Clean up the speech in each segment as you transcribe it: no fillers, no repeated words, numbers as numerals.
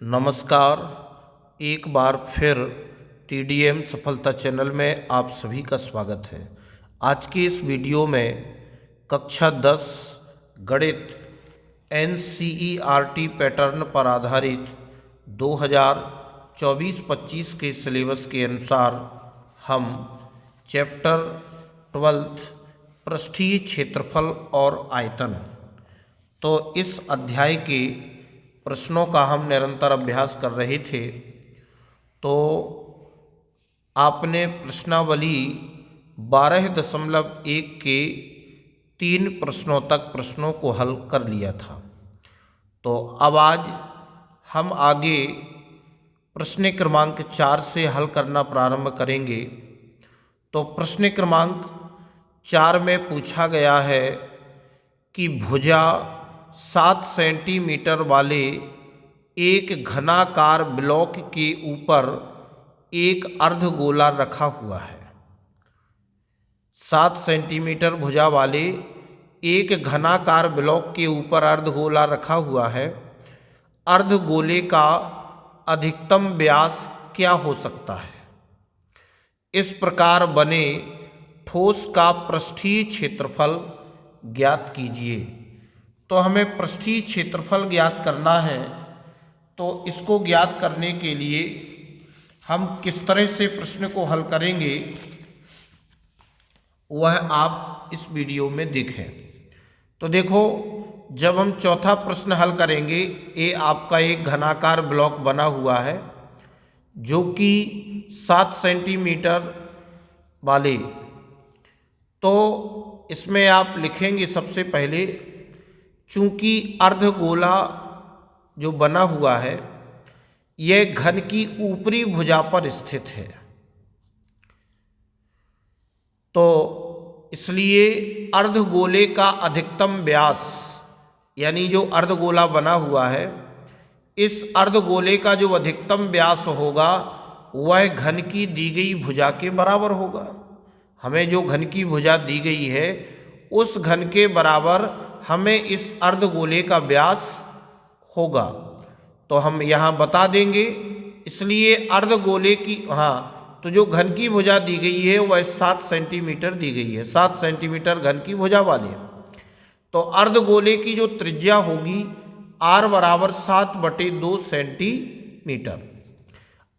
नमस्कार। एक बार फिर TDM सफलता चैनल में आप सभी का स्वागत है। आज की इस वीडियो में कक्षा 10 गणित NCERT पैटर्न पर आधारित 2024-25 के सिलेबस के अनुसार हम चैप्टर 12 पृष्ठीय क्षेत्रफल और आयतन, तो इस अध्याय के प्रश्नों का हम निरंतर अभ्यास कर रहे थे। तो आपने प्रश्नावली 12.1 के 3 प्रश्नों तक प्रश्नों को हल कर लिया था। तो अब आज हम आगे प्रश्न क्रमांक 4 से हल करना प्रारंभ करेंगे। तो प्रश्न क्रमांक 4 में पूछा गया है कि भुजा 7 सेंटीमीटर वाले एक घनाकार ब्लॉक के ऊपर एक अर्धगोला रखा हुआ है। 7 सेंटीमीटर भुजा वाले एक घनाकार ब्लॉक के ऊपर अर्धगोला रखा हुआ है। अर्धगोले का अधिकतम व्यास क्या हो सकता है? इस प्रकार बने ठोस का पृष्ठीय क्षेत्रफल ज्ञात कीजिए। तो हमें पृष्ठीय क्षेत्रफल ज्ञात करना है। तो इसको ज्ञात करने के लिए हम किस तरह से प्रश्न को हल करेंगे वह आप इस वीडियो में देखें। तो देखो, जब हम चौथा प्रश्न हल करेंगे, ये आपका एक घनाकार ब्लॉक बना हुआ है जो कि 7 सेंटीमीटर वाले। तो इसमें आप लिखेंगे सबसे पहले, चूंकि अर्धगोला जो बना हुआ है यह घन की ऊपरी भुजा पर स्थित है, तो इसलिए अर्धगोले का अधिकतम व्यास, यानी जो अर्धगोला बना हुआ है, इस अर्धगोले का जो अधिकतम व्यास होगा वह घन की दी गई भुजा के बराबर होगा। हमें जो घन की भुजा दी गई है उस घन के बराबर हमें इस अर्धगोले का व्यास होगा। तो हम यहाँ बता देंगे, इसलिए अर्धगोले की तो जो घन की भुजा दी गई है वह 7 सेंटीमीटर दी गई है। 7 सेंटीमीटर घन की भुजा वाले। तो अर्धगोले की जो त्रिज्या होगी R बराबर 7/2 सेंटीमीटर।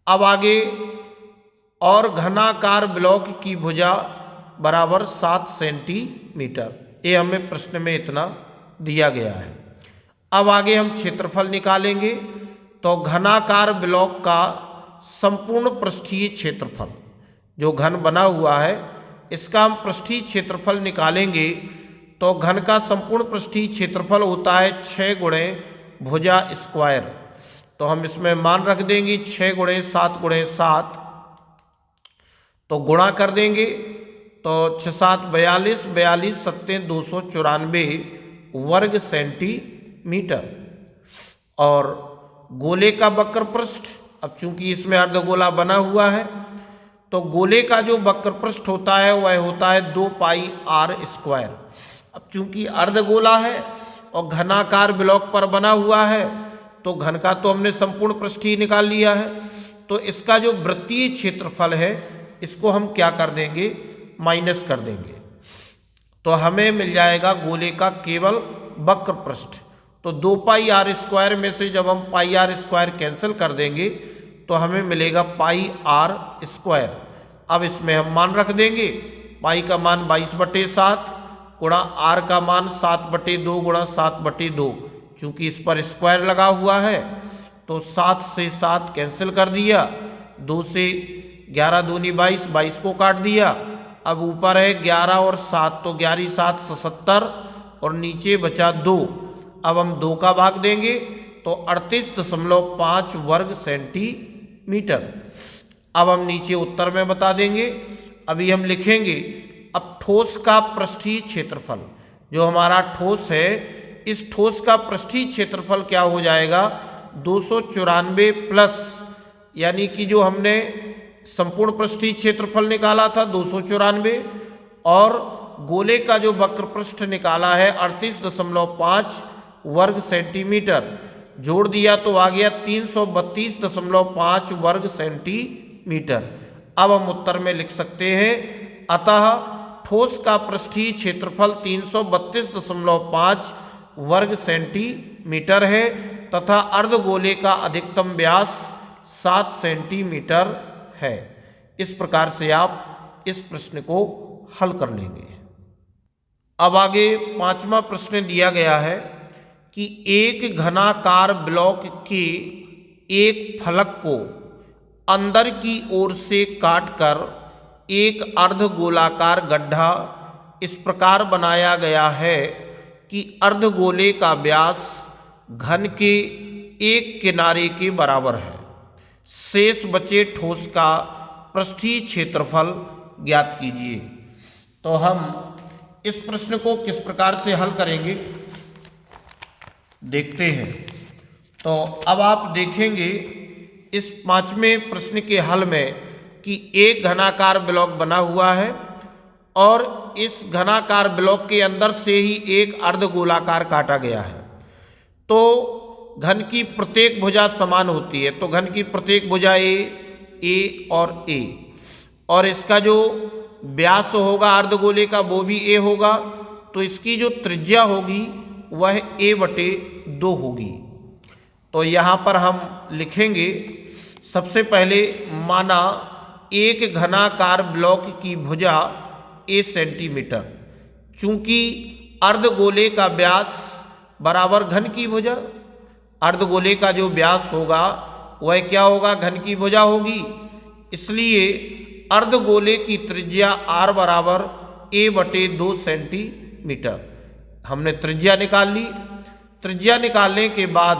अब आगे, और घनाकार ब्लॉक की भुजा बराबर 7 सेंटीमीटर। ये हमें प्रश्न में इतना दिया गया है। अब आगे हम क्षेत्रफल निकालेंगे। तो घनाकार ब्लॉक का संपूर्ण पृष्ठीय क्षेत्रफल, जो घन बना हुआ है, इसका हम पृष्ठीय क्षेत्रफल निकालेंगे। तो घन का संपूर्ण पृष्ठीय क्षेत्रफल होता है 6 गुणे भुजा स्क्वायर। तो हम इसमें मान रख देंगे 6 गुणे 7 गुणे 7, तो गुणा कर देंगे। तो 6 7 42, 42 7 294 वर्ग सेंटीमीटर। और गोले का वक्र पृष्ठ, अब चूंकि इसमें अर्धगोला बना हुआ है, तो गोले का जो वक्र पृष्ठ होता है वह होता है 2 पाई R स्क्वायर। अब चूंकि अर्धगोला है और घनाकार ब्लॉक पर बना हुआ है, तो घन का तो हमने संपूर्ण पृष्ठीय निकाल लिया है। तो इसका जो वृत्तीय क्षेत्रफल है इसको हम क्या कर देंगे, माइनस कर देंगे। तो हमें मिल जाएगा गोले का केवल वक्र पृष्ठ। तो 2 पाई R स्क्वायर में से जब हम पाई R स्क्वायर कैंसिल कर देंगे तो हमें मिलेगा पाई R स्क्वायर। अब इसमें हम मान रख देंगे, पाई का मान 22/7 गुणा R का मान 7/2 गुणा 7/2। चूंकि इस पर स्क्वायर लगा हुआ है तो 7 से 7 कैंसिल कर दिया, 2 से 11 दूनी 22, 22 को काट दिया। अब ऊपर है 11 और 7, तो 11 7 77 और नीचे बचा 2। अब हम 2 का भाग देंगे तो 38.5 वर्ग सेंटीमीटर। अब हम नीचे उत्तर में बता देंगे। अभी हम लिखेंगे, अब ठोस का पृष्ठीय क्षेत्रफल, जो हमारा ठोस है, इस ठोस का पृष्ठीय क्षेत्रफल क्या हो जाएगा, 294 प्लस, यानी कि जो हमने संपूर्ण पृष्ठीय क्षेत्रफल निकाला था 294, और गोले का जो वक्र पृष्ठ निकाला है 38.5 वर्ग सेंटीमीटर, जोड़ दिया तो आ गया 332.5 वर्ग सेंटीमीटर। अब हम उत्तर में लिख सकते हैं, अतः ठोस का पृष्ठीय क्षेत्रफल 332.5 वर्ग सेंटीमीटर है तथा अर्धगोले का अधिकतम व्यास 7 सेंटीमीटर है। इस प्रकार से आप इस प्रश्न को हल कर लेंगे। अब आगे 5वां प्रश्न दिया गया है कि एक घनाकार ब्लॉक के एक फलक को अंदर की ओर से काटकर एक अर्धगोलाकार गड्ढा इस प्रकार बनाया गया है कि अर्धगोले का व्यास घन के एक किनारे के बराबर है। शेष बचे ठोस का पृष्ठीय क्षेत्रफल ज्ञात कीजिए। तो हम इस प्रश्न को किस प्रकार से हल करेंगे देखते हैं। तो अब आप देखेंगे इस 5वें प्रश्न के हल में कि एक घनाकार ब्लॉक बना हुआ है और इस घनाकार ब्लॉक के अंदर से ही एक अर्धगोलाकार काटा गया है। तो घन की प्रत्येक भुजा समान होती है, तो घन की प्रत्येक भुजा ए और ए, और इसका जो व्यास होगा अर्धगोले का वो भी ए होगा, तो इसकी जो त्रिज्या होगी वह a/2 होगी। तो यहाँ पर हम लिखेंगे, सबसे पहले माना एक घनाकार ब्लॉक की भुजा a सेंटीमीटर, चूंकि अर्धगोले का व्यास बराबर घन की भुजा, अर्धगोले का जो व्यास होगा वह क्या होगा, घन की भुजा होगी, इसलिए अर्धगोले की त्रिज्या r बराबर a/2 सेंटीमीटर। हमने त्रिज्या निकाल ली। त्रिज्या निकालने के बाद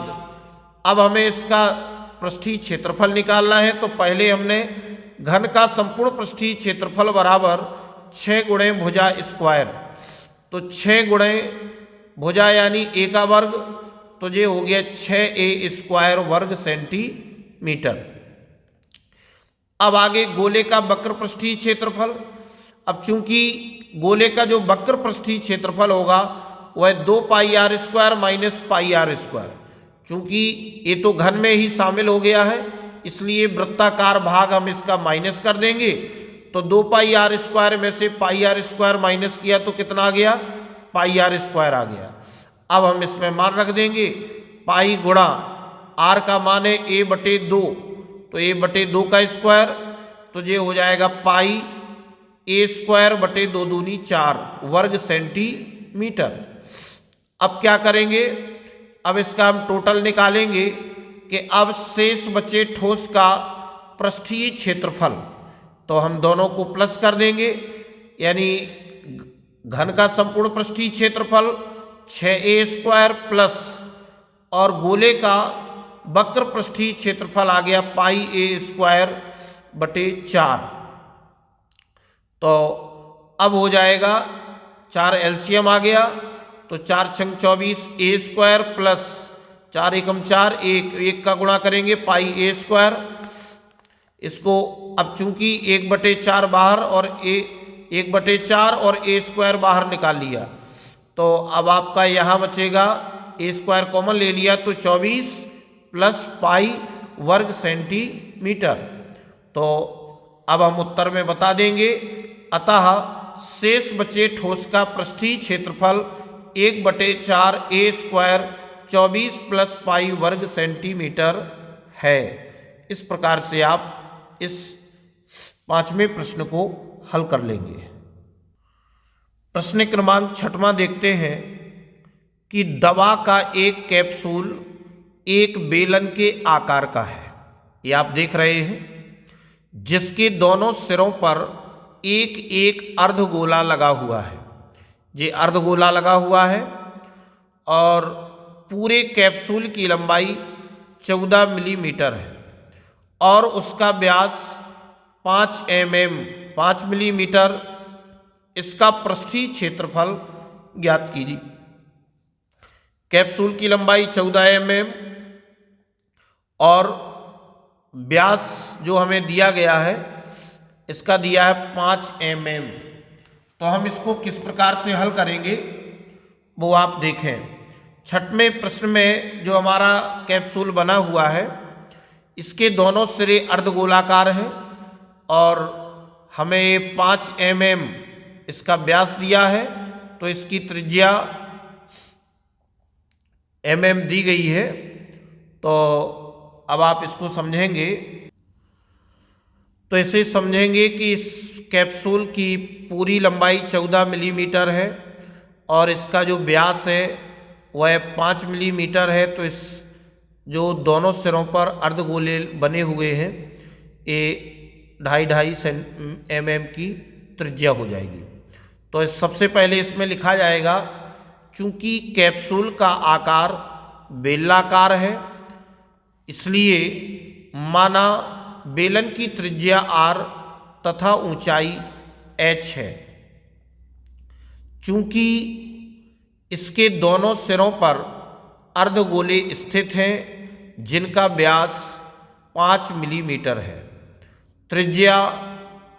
अब हमें इसका पृष्ठीय क्षेत्रफल निकालना है। तो पहले हमने घन का संपूर्ण पृष्ठीय क्षेत्रफल बराबर 6 गुणे भुजा स्क्वायर, तो 6 गुणे भुजा यानी a का वर्ग, तो ये हो गया 6a स्क्वायर वर्ग सेंटीमीटर। अब आगे गोले का वक्र पृष्ठीय क्षेत्रफल। अब चूंकि गोले का जो वक्र पृष्ठीय क्षेत्रफल होगा वह 2 pi R square minus pi R square, चूंकि ये तो घन में ही शामिल हो गया है इसलिए वृत्ताकार भाग हम इसका माइनस कर देंगे। तो 2 पाई आर स्क्वायर में से पाई आर स्क्वायर माइनस किया तो कितना आ गया, पाई आर स्क्वायर आ गया। अब हम इसमें मान रख देंगे, पाई गुणा आर का मान है a/2, तो a/2 का स्क्वायर, तो ये हो जाएगा पाई a स्क्वायर बटे 2 दूनी 4 वर्ग सेंटीमीटर। अब क्या करेंगे, अब इसका हम टोटल निकालेंगे कि अब शेष बचे ठोस का पृष्ठीय क्षेत्रफल, तो हम दोनों को प्लस कर देंगे, यानी घन का संपूर्ण पृष्ठीय क्षेत्रफल 6a स्क्वायर प्लस और गोले का वक्र पृष्ठीय क्षेत्रफल आ गया पाई a स्क्वायर बटे 4। तो अब हो जाएगा 4 एलसीएम आ गया, तो 4 छंग 24 a स्क्वायर प्लस 4 एकम 4 1 का गुणा करेंगे पाई a स्क्वायर। इसको अब चूंकि 1/4 बाहर और 1/4 और a स्क्वायर बाहर निकाल लिया, तो अब आपका यहाँ बचेगा a स्क्वायर कॉमन ले लिया तो 24 प्लस पाई वर्ग सेंटीमीटर। तो अब हम उत्तर में बता देंगे, अतः शेष बचे ठोस का पृष्ठीय क्षेत्रफल 1/4 a स्क्वायर 24 प्लस पाई वर्ग सेंटीमीटर है। इस प्रकार से आप इस 5वें प्रश्न को हल कर लेंगे। प्रश्न क्रमांक 6वां देखते हैं कि दवा का एक कैप्सूल एक बेलन के आकार का है, ये आप देख रहे हैं, जिसके दोनों सिरों पर एक एक अर्धगोला लगा हुआ है। ये अर्धगोला लगा हुआ है और पूरे कैप्सूल की लंबाई 14 मिलीमीटर है और उसका व्यास 5 मिलीमीटर। इसका पृष्ठीय क्षेत्रफल ज्ञात कीजिए। कैप्सूल की लंबाई 14 mm और व्यास जो हमें दिया गया है इसका दिया है 5 mm। तो हम इसको किस प्रकार से हल करेंगे वो आप देखें। छठवें प्रश्न में जो हमारा कैप्सूल बना हुआ है इसके दोनों सिरे अर्धगोलाकार हैं और हमें 5 mm इसका व्यास दिया है, तो इसकी त्रिज्या mm दी गई है। तो अब आप इसको समझेंगे तो ऐसे समझेंगे कि इस कैप्सूल की पूरी लंबाई 14 मिलीमीटर है और इसका जो व्यास है वह 5 मिलीमीटर है। तो इस जो दोनों सिरों पर अर्धगोले बने हुए हैं ये 2.5 mm की त्रिज्या हो जाएगी। तो सबसे पहले इसमें लिखा जाएगा, चूंकि कैप्सूल का आकार बेलनाकार है इसलिए माना बेलन की त्रिज्या r तथा ऊंचाई h है। चूंकि इसके दोनों सिरों पर अर्धगोले स्थित हैं जिनका व्यास 5 मिलीमीटर है, त्रिज्या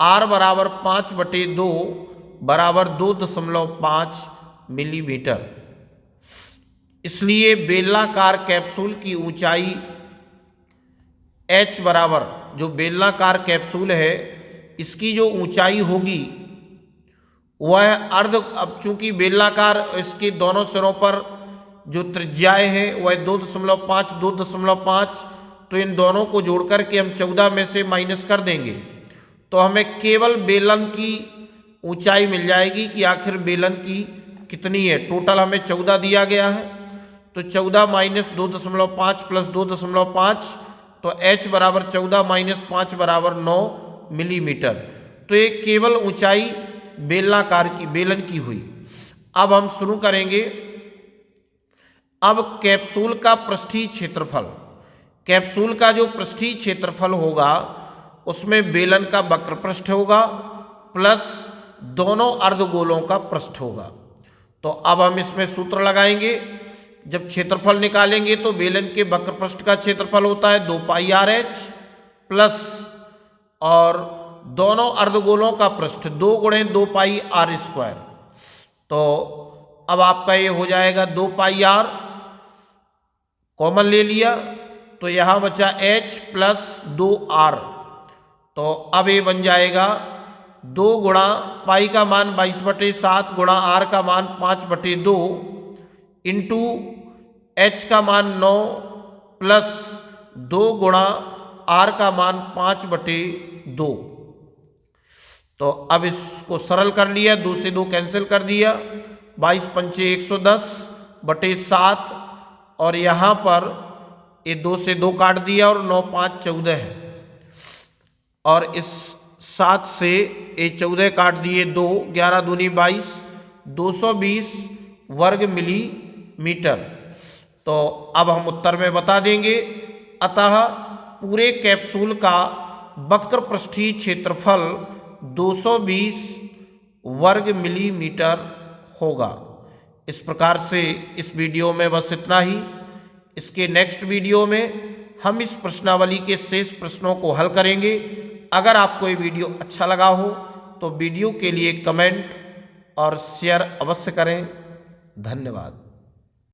r बराबर 5/2 बराबर 2.5 मिलीमीटर, इसलिए बेलनाकार कैप्सूल की ऊंचाई h बराबर, जो बेलनाकार कैप्सूल है इसकी जो ऊंचाई होगी वह अब चूंकि बेलनाकार इसके दोनों सिरों पर जो त्रिज्याएं हैं वह 2.5, तो इन दोनों को जोड़ करके हम 14 में से माइनस कर देंगे तो हमें केवल बेलन की ऊंचाई मिल जाएगी कि आखिर बेलन की कितनी है। टोटल हमें 14 दिया गया है, तो 14 माइनस 2.5 प्लस 2.5, तो h बराबर 14 माइनस 5 बराबर 9 मिलीमीटर। तो ये केवल ऊंचाई बेलनाकार की बेलन की हुई। अब हम शुरू करेंगे। अब कैप्सूल का पृष्ठीय क्षेत्रफल, कैप्सूल का जो पृष्ठीय क्षेत्रफल होगा उसमें बेलन का वक्र पृष्ठ होगा प्लस दोनों अर्धगोलों का पृष्ठ होगा। तो अब हम इसमें सूत्र लगाएंगे। जब क्षेत्रफल निकालेंगे तो बेलन के वक्र पृष्ठ का क्षेत्रफल होता है 2πrh प्लस और दोनों अर्धगोलों का पृष्ठ 2 × 2πr²। तो अब आपका ये हो जाएगा 2πr, कॉमन ले लिया तो यहाँ बचा h प्लस 2r। तो अब ये बन जाएगा 2 गुणा पाई का मान 22/7 गुणा r का मान 5/2 इंटू h का मान 9 प्लस 2 गुणा r का मान 5/2। तो अब इसको सरल कर लिया, 2 से 2 कैंसिल कर दिया, 22×5 110/7 और यहाँ पर ये 2 से 2 काट दिया और 9×5 14 है और इस 7 से ये 14 काट दिए 2, 11 दूनी 22, 220 वर्ग मिलीमीटर। तो अब हम उत्तर में बता देंगे। अतः पूरे कैप्सूल का वक्र पृष्ठीय क्षेत्रफल 220 वर्ग मिलीमीटर होगा। इस प्रकार से इस वीडियो में बस इतना ही। इसके नेक्स्ट वीडियो में हम इस प्रश्नावली के शेष प्रश्नों को हल करेंगे। अगर आपको ये वीडियो अच्छा लगा हो तो वीडियो के लिए कमेंट और शेयर अवश्य करें। धन्यवाद।